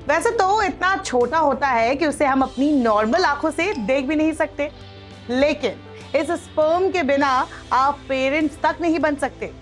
वैसे तो इतना छोटा होता है कि उसे हम अपनी नॉर्मल आंखों से देख भी नहीं सकते, लेकिन इस स्पर्म के बिना आप पेरेंट्स तक नहीं बन सकते।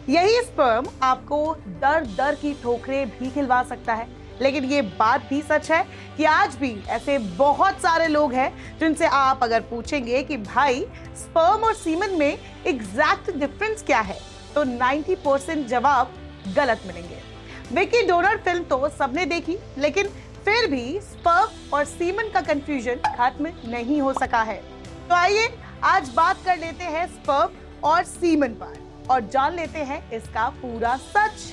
यही स्पर्म आपको दर दर की ठोकरें भी खिलवा सकता है। लेकिन ये बात भी सच है कि आज भी ऐसे बहुत सारे लोग हैं जिनसे आप अगर पूछेंगे कि भाई स्पर्म और सीमन में एग्जैक्ट डिफरेंस क्या है, तो 90% जवाब गलत मिलेंगे। विकी डोनर फिल्म तो सबने देखी, लेकिन फिर भी स्पर्म और सीमन का कंफ्यूजन खत्म नहीं हो सका है। तो आइए आज बात कर लेते हैं स्पर्म और सीमन पर और जान लेते हैं इसका पूरा सच।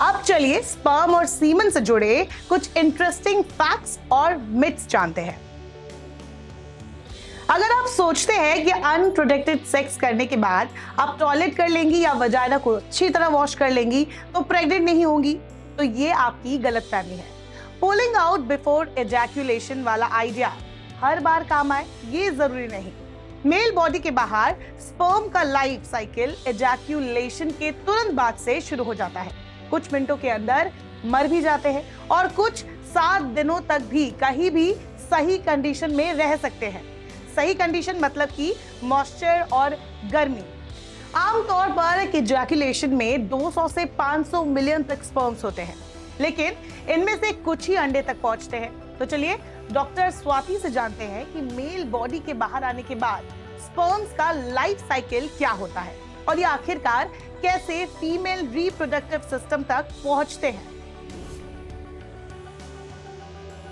अब चलिए स्पर्म और सीमन से जुड़े कुछ इंटरेस्टिंग फैक्ट्स और मिथ्स जानते हैं। अगर आप सोचते हैं कि अनप्रोटेक्टेड सेक्स करने के बाद आप टॉयलेट कर लेंगी या वजाइना को अच्छी तरह वॉश कर लेंगी तो प्रेग्नेंट नहीं होंगी, तो ये आपकी गलतफहमी है। पुलिंग आउट बिफोर एजैक्यूलेशन वाला आइडिया हर बार काम आए ये जरूरी नहीं। मेल बॉडी के बाहर स्पर्म का लाइफ साइकिल एजैक्यूलेशन के तुरंत बाद से शुरू हो जाता है। कुछ मिनटों के अंदर मर भी जाते हैं और कुछ 7 दिनों तक भी कहीं भी सही कंडीशन में रह सकते हैं। सही कंडीशन मतलब कि मॉइस्चर और गर्मी। आमतौर पर इजैक्यूलेशन में 200 से 500 मिलियन तक स्पर्म्स होते हैं, लेकिन इनमें से कुछ ही अंडे तक पहुंचते हैं। तो चलिए डॉक्टर स्वाति से जानते हैं कि मेल बॉडी के बाहर आने के बाद स्पर्म्स का लाइफ साइकिल क्या होता है और ये आखिरकार कैसे फीमेल रिप्रोडक्टिव सिस्टम तक पहुंचते हैं।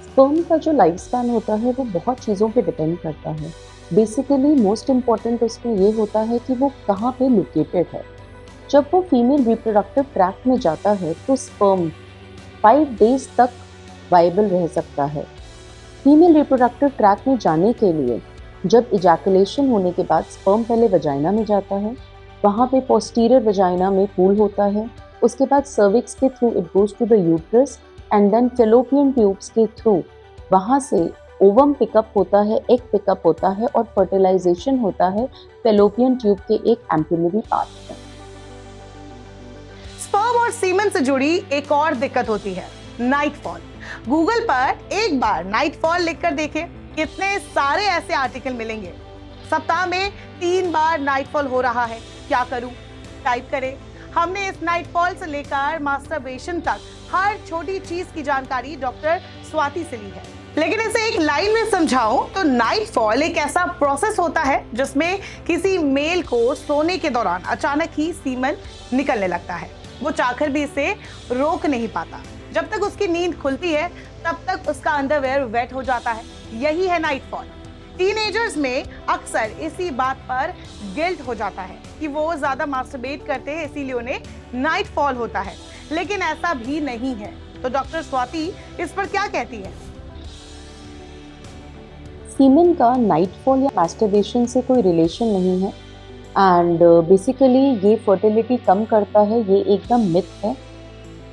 स्पर्म का जो लाइफ स्पैन होता है वो बहुत चीज़ों पे डिपेंड करता है। बेसिकली मोस्ट इम्पॉर्टेंट उसमें ये होता है कि वो कहाँ पे लोकेटेड है। जब वो फीमेल रिप्रोडक्टिव ट्रैक्ट में जाता है तो स्पर्म 5 डेज तक वाइबल रह सकता है। फीमेल रिप्रोडक्टिव ट्रैक्ट में जाने के लिए जब इजैकुलेशन होने के बाद स्पर्म पहले वजाइना में जाता है, वहाँ पे पोस्टीरियर वजाइना में पूल होता है, उसके बाद सर्विक्स के through it goes to the uterus and then fallopian tubes के थ्रू वहाँ से ओवम पिकअप होता है, एग पिकअप होता है और फर्टिलाइजेशन होता है फेलोपियन ट्यूब के एक एम्ब्रियोनरी पार्ट में। स्पर्म और सीमन से जुड़ी एक और दिक्कत होती है, नाइटफॉल। गूगल पर एक बार नाइटफॉल लिखकर देखें, कितने सारे ऐसे आर्टिकल मिलेंगे। सप्ताह में 3 बार नाइटफॉल हो रहा है, क्या करूं? टाइप करें। हमने इस नाइटफॉल से लेकर मास्टरबेशन तक हर छोटी चीज की जानकारी डॉक्टर स्वाति से ली है, लेकिन इसे एक लाइन में समझाऊं तो नाइटफॉल एक ऐसा प्रोसेस होता है जिसमें किसी मेल को सोने के दौरान अचानक ही सीमन निकलने लगता है। वो चाहकर भी इसे रोक नहीं पाता। जब तक उसकी नींद खुलती है तब तक उसका अंडरवेयर वेट हो जाता है। यही है नाइटफॉल। टीनेजर्स में अक्सर इसी बात पर गिल्ट हो जाता है कि वो ज्यादा मास्टरबेट करते हैं, इसीलिए उन्हें नाइटफॉल होता है, लेकिन ऐसा भी नहीं है। तो डॉक्टर स्वाति इस पर क्या कहती है? सीमन का नाइटफॉल या मास्टरबेशन से कोई रिलेशन नहीं है एंड बेसिकली ये फर्टिलिटी कम करता है, ये एकदम मिथ है।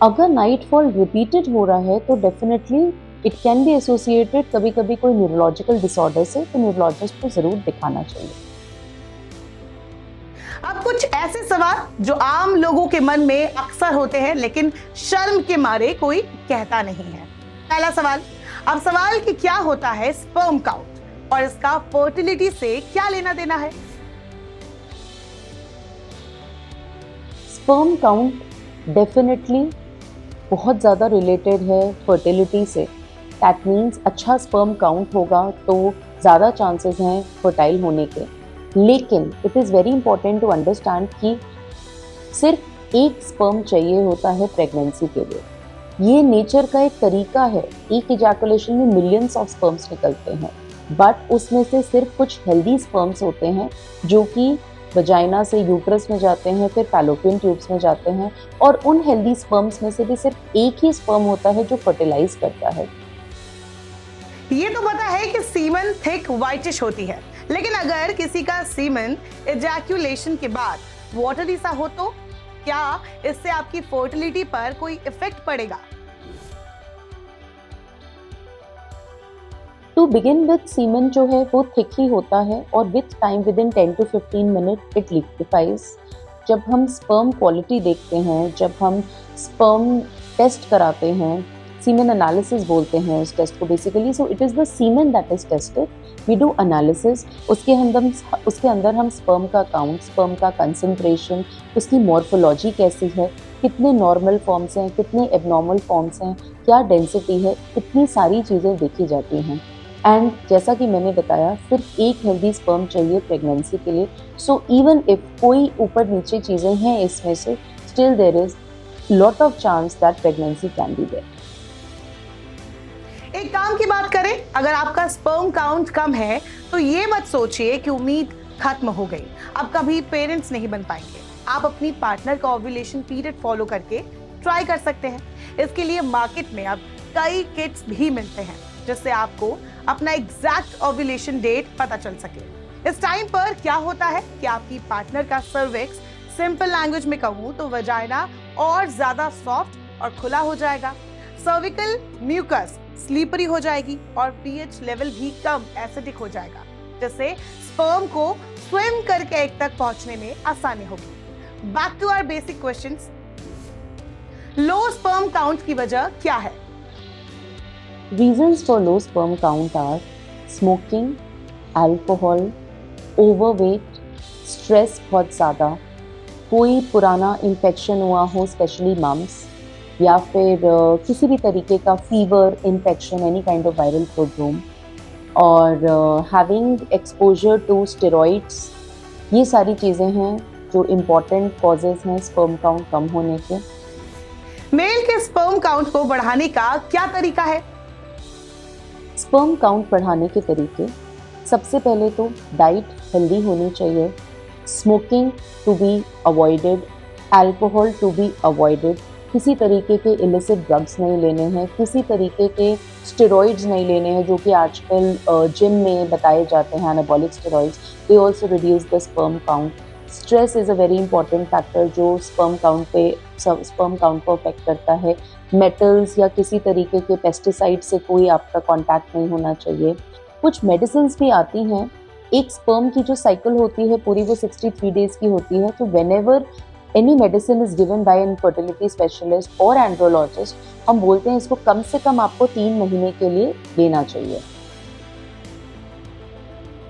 अगर नाइटफॉल रिपीटेड हो रहा है तो definitely it can be associated कभी कभी कोई न्यूरोलॉजिकल डिसऑर्डर से, तो न्यूरोलॉजिस्ट को जरूर दिखाना चाहिए। अब कुछ ऐसे सवाल जो आम लोगों के मन में अक्सर होते हैं लेकिन शर्म के मारे कोई कहता नहीं है। पहला सवाल, अब सवाल कि क्या होता है स्पर्म काउंट और इसका फर्टिलिटी से क्या लेना देना है? स्पर्म काउंट डेफिनेटली बहुत ज़्यादा रिलेटेड है फर्टिलिटी से। दैट मीन्स अच्छा स्पर्म काउंट होगा तो ज़्यादा चांसेस हैं फर्टाइल होने के। लेकिन it is very important to understand कि सिर्फ एक स्पर्म चाहिए होता है प्रेगनेंसी के लिए। ये नेचर का एक तरीका है। एक इजैकुलेशन में मिलियंस ऑफ स्पर्म्स निकलते हैं, बट उसमें से सिर्फ कुछ हेल्दी स्पर्म्स होते हैं जो कि वजाइना से यूट्रस में जाते हैं, फिर फैलोपियन ट्यूब्स में जाते हैं, और उन हेल्दी स्पर्म्स में से भी सिर्फ एक ही स्पर्म होता है जो फर्टिलाइज करता है। ये तो पता है कि सीमन थिक व्हाइटिश होती है, लेकिन अगर किसी का सीमन एजैक्यूलेशन के बाद वाटरी सा हो तो क्या इससे आपकी फर्टिलिटी पर कोई इफेक्ट पड़ेगा? टू बिगिन विथ सीमन जो है वो थिक ही होता है और with time with in 10 to 15 minute it liquefies. जब हम स्पर्म क्वालिटी देखते हैं, जब हम स्पर्म टेस्ट कराते हैं सीमेन एनालिसिस बोलते हैं उस टेस्ट को basically. So it is the semen that is tested. We do analysis. उसके अंदर हम स्पर्म का काउंट, स्पर्म का कंसंट्रेशन, उसकी मॉर्फोलॉजी कैसी है, कितने नॉर्मल फॉर्म्स हैं, कितने एबनॉर्मल फॉर्म्स हैं, क्या डेंसिटी है, इतनी सारी चीज़ें देखी जाती हैं. एंड जैसा कि मैंने बताया, सिर्फ एक हेल्दी स्पर्म चाहिए प्रेगनेंसी के लिए. सो इवन इफ कोई ऊपर नीचे चीज़ें हैं इसमें से, still there is lot of chance that pregnancy can be there. एक काम की बात करें, अगर आपका स्पर्म काउंट कम है तो ये मत सोचिए कि उम्मीद खत्म हो गई, अब कभी पेरेंट्स नहीं बन पाएंगे. आप अपनी पार्टनर का ओव्यूलेशन पीरियड फॉलो करके ट्राई कर सकते हैं. इसके लिए मार्केट में अब कई किट्स भी मिलते हैं जिससे आपको अपना एग्जैक्ट ओव्यूलेशन डेट पता चल सके. इस टाइम पर क्या होता है कि आपकी पार्टनर का सर्विक्स, सिंपल लैंग्वेज में कहूं तो वजाइना, और ज्यादा सॉफ्ट और खुला हो जाएगा. सर्विकल म्यूकस स्लीपरी हो जाएगी और पीएच लेवल भी कम एसिडिक हो जाएगा, जिससे स्पर्म को स्विम करके एग तक पहुंचने में आसानी होगी. Back to our basic questions. Low sperm count की वजह क्या है? Reasons for low sperm count are smoking, alcohol, overweight, stress बहुत ज़्यादा, कोई पुराना इन्फेक्शन हुआ हो स्पेशली मम्स, या फिर किसी भी तरीके का fever, infection, any kind of viral prodrome, और हैविंग एक्सपोजर टू स्टेरॉइड्स. ये सारी चीज़ें हैं जो इम्पॉर्टेंट कॉजेज़ हैं स्पर्म काउंट कम होने के. मेल के स्पर्म काउंट को बढ़ाने का क्या तरीका है? स्पर्म काउंट बढ़ाने के तरीके, सबसे पहले तो डाइट हेल्दी होनी चाहिए. Smoking to be avoided, alcohol to be avoided, किसी तरीके के इलिसिट ड्रग्स नहीं लेने हैं, किसी तरीके के स्टेरॉइड्स नहीं लेने हैं जो कि आजकल जिम में बताए जाते हैं, anabolic steroids. They also reduce the sperm count. Stress is a very important factor जो स्पर्म काउंट को अफेक्ट करता है. मेटल्स या किसी तरीके के पेस्टिसाइड से कोई आपका कांटेक्ट नहीं होना चाहिए. कुछ मेडिसिन भी आती हैं. एक स्पर्म की जो साइकिल होती है पूरी, वो 63 डेज की होती है. तो whenever any medicine is given by an fertility specialist और एंड्रोलॉजिस्ट, हम बोलते हैं इसको कम से कम आपको 3 महीने के लिए लेना चाहिए.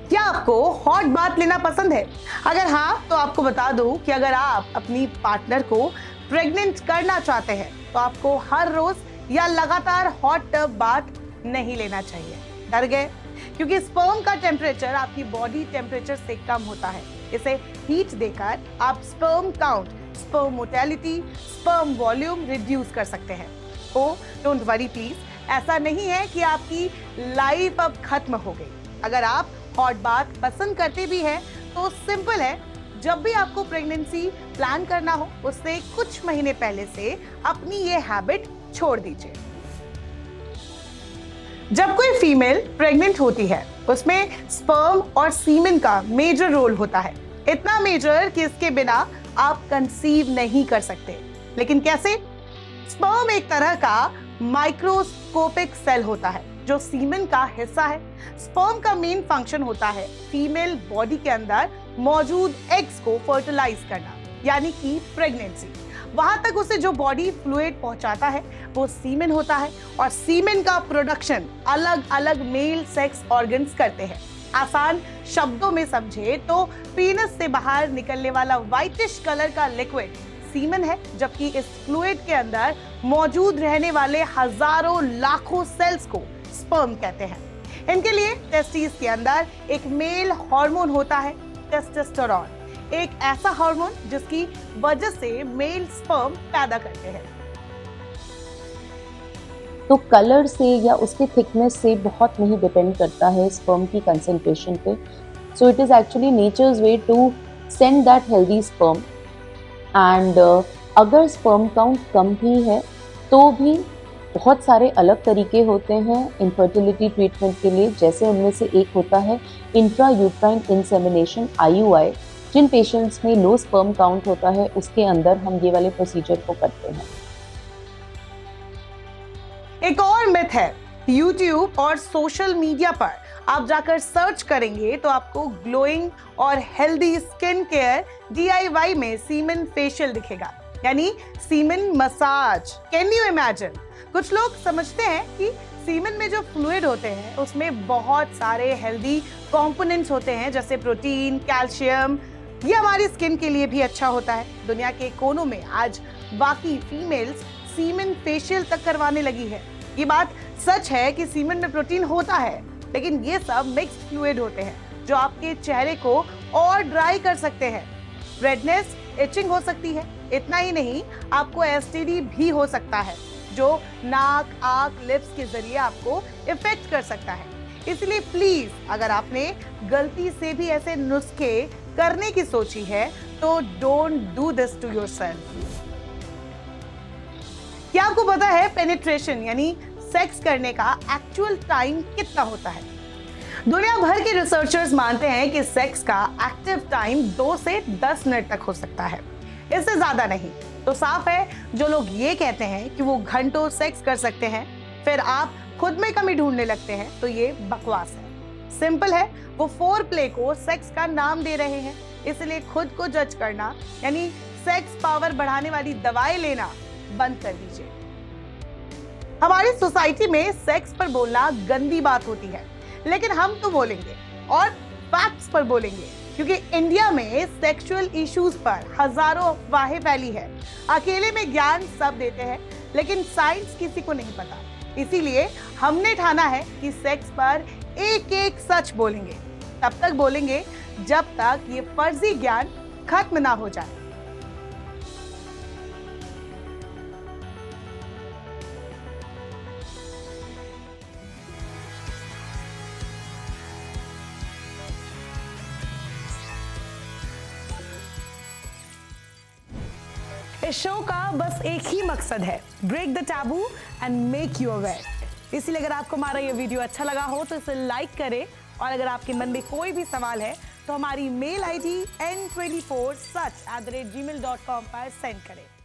क्या आपको हॉट बाथ लेना पसंद है? अगर हाँ, तो आपको बता दूं कि अगर आप अपनी पार्टनर को प्रेग्नेंट करना चाहते हैं तो आपको हर रोज या लगातार हॉट टब बाथ नहीं लेना चाहिए. डर गए? क्योंकि स्पर्म का टेम्परेचर आपकी बॉडी टेम्परेचर से कम होता है. इसे हीट देकर आप sperm count, sperm mortality, sperm volume reduce कर सकते हैं. ओ डोंट वरी प्लीज, ऐसा नहीं है कि आपकी लाइफ अब खत्म हो गई. अगर आप हॉट बाथ पसंद करते भी हैं तो सिंपल है, जब भी आपको प्रेगनेंसी प्लान करना हो उससे कुछ महीने पहले से अपनी ये हैबिट छोड़ दीजिए. जब कोई फीमेल प्रेग्नेंट होती है उसमें स्पर्म और सीमेन का मेजर रोल होता है. इतना मेजर कि इसके बिना आप कंसीव नहीं कर सकते. लेकिन कैसे? स्पर्म एक तरह का माइक्रोस्कोपिक सेल होता है जो सीमेन का हिस्सा है. स्पर्म का मेन फंक्शन होता है फीमेल बॉडी के अंदर मौजूद एग्स को फर्टिलाइज करना, यानी कि प्रेगनेंसी. वहां तक उसे जो बॉडी फ्लूइड पहुंचाता है वो सीमेन होता है, और सीमेन का प्रोडक्शन अलग अलग मेल सेक्स ऑर्गन्स करते हैं. आसान शब्दों में समझे तो पीनस से बाहर निकलने वाला व्हाइटिश कलर का लिक्विड सीमेन है, जबकि इस फ्लूइड के अंदर मौजूद रहने वाले हजारों लाखों सेल्स को स्पर्म कहते हैं. इनके लिए टेस्टिस के अंदर एक मेल हार्मोन होता है, टेस्टोस्टेरोन, एक ऐसा हार्मोन जिसकी वजह से मेल स्पर्म पैदा करते हैं. तो कलर से या उसके थिकनेस से बहुत नहीं डिपेंड करता है स्पर्म की कंसंट्रेशन पे. So it is actually nature's way to send that healthy sperm. And अगर स्पर्म काउंट कम भी है तो भी बहुत सारे अलग तरीके होते हैं इनफर्टिलिटी ट्रीटमेंट के लिए. जैसे उनमें से एक होता है इंट्रा यूट्राइन इंसेमिनेशन, IUI. जिन पेशेंट्स में लो स्पर्म काउंट होता है उसके अंदर हम ये वाले प्रोसीजर को करते हैं. एक और मिथ है, YouTube और सोशल मीडिया पर आप जाकर सर्च करेंगे तो आपको ग्लोइंग और हेल्दी स्किन केयर DIY में सीमेन फेशियल दिखेगा. यानी सीमेन मसाज। Can you imagine? कुछ लोग समझते हैं कि सीमेन में जो फ्लूइड होते हैं उसमें बहुत सारे हेल्दी कंपोनेंट्स होते हैं, जैसे प्रोटीन, कैल्शियम। ये हमारी स्किन के लिए भी अच्छा होता है। दुनिया के कोनों में आज बाकी फीमेल्स सीमेन फेशियल तक करवाने लगी है। ये बात सच है कि सीमेन में प्रोटीन होता है, लेकिन ये सब मिक्स्ड फ्लूइड होते हैं जो आपके चेहरे को और ड्राई कर सकते हैं। रेडनेस, इचिंग हो सकती है। इतना ही नहीं, आपको एसटीडी भी हो सकता है जो नाक, आंख, लिप्स के जरिए आपको इफेक्ट कर सकता है। इसलिए प्लीज, अगर आपने गलती से भी ऐसे नुस्खे करने की सोची है तो don't do this to yourself. क्या आपको पता है पेनिट्रेशन यानी सेक्स करने का एक्चुअल टाइम कितना होता है? दुनिया भर के रिसर्चर्स मानते हैं कि सेक्स का एक्टिव टाइम 2 से 10 मिनट तक हो सकता है, इससे ज्यादा नहीं। तो साफ है, जो लोग ये कहते हैं कि वो घंटों सेक्स कर सकते हैं, फिर आप खुद में कमी ढूंढने लगते हैं, तो ये बकवास है। सिंपल है, वो फोरप्ले को सेक्स का नाम दे रहे हैं। इसलिए खुद को जज करना यानी सेक्स पावर बढ़ाने वाली दवाएं लेना बंद कर दीजिए। हमारी सोसाइटी में सेक्स पर बोलना गंदी बात होती है, लेकिन हम तो बोलेंगे और फैक्ट्स पर बोलेंगे, क्योंकि इंडिया में सेक्सुअल इश्यूज पर हजारों अफवाहें फैली है। अकेले में ज्ञान सब देते हैं, लेकिन साइंस किसी को नहीं पता। इसीलिए हमने ठाना है कि सेक्स पर एक एक सच बोलेंगे। तब तक बोलेंगे जब तक ये फर्जी ज्ञान खत्म ना हो जाए। इस शो का बस एक ही मकसद है, break the taboo and make you aware. इसलिए अगर आपको हमारा ये वीडियो अच्छा लगा हो तो इसे लाइक करें, और अगर आपके मन में कोई भी सवाल है तो हमारी मेल आईडी n24such@gmail.com पर सेंड करें।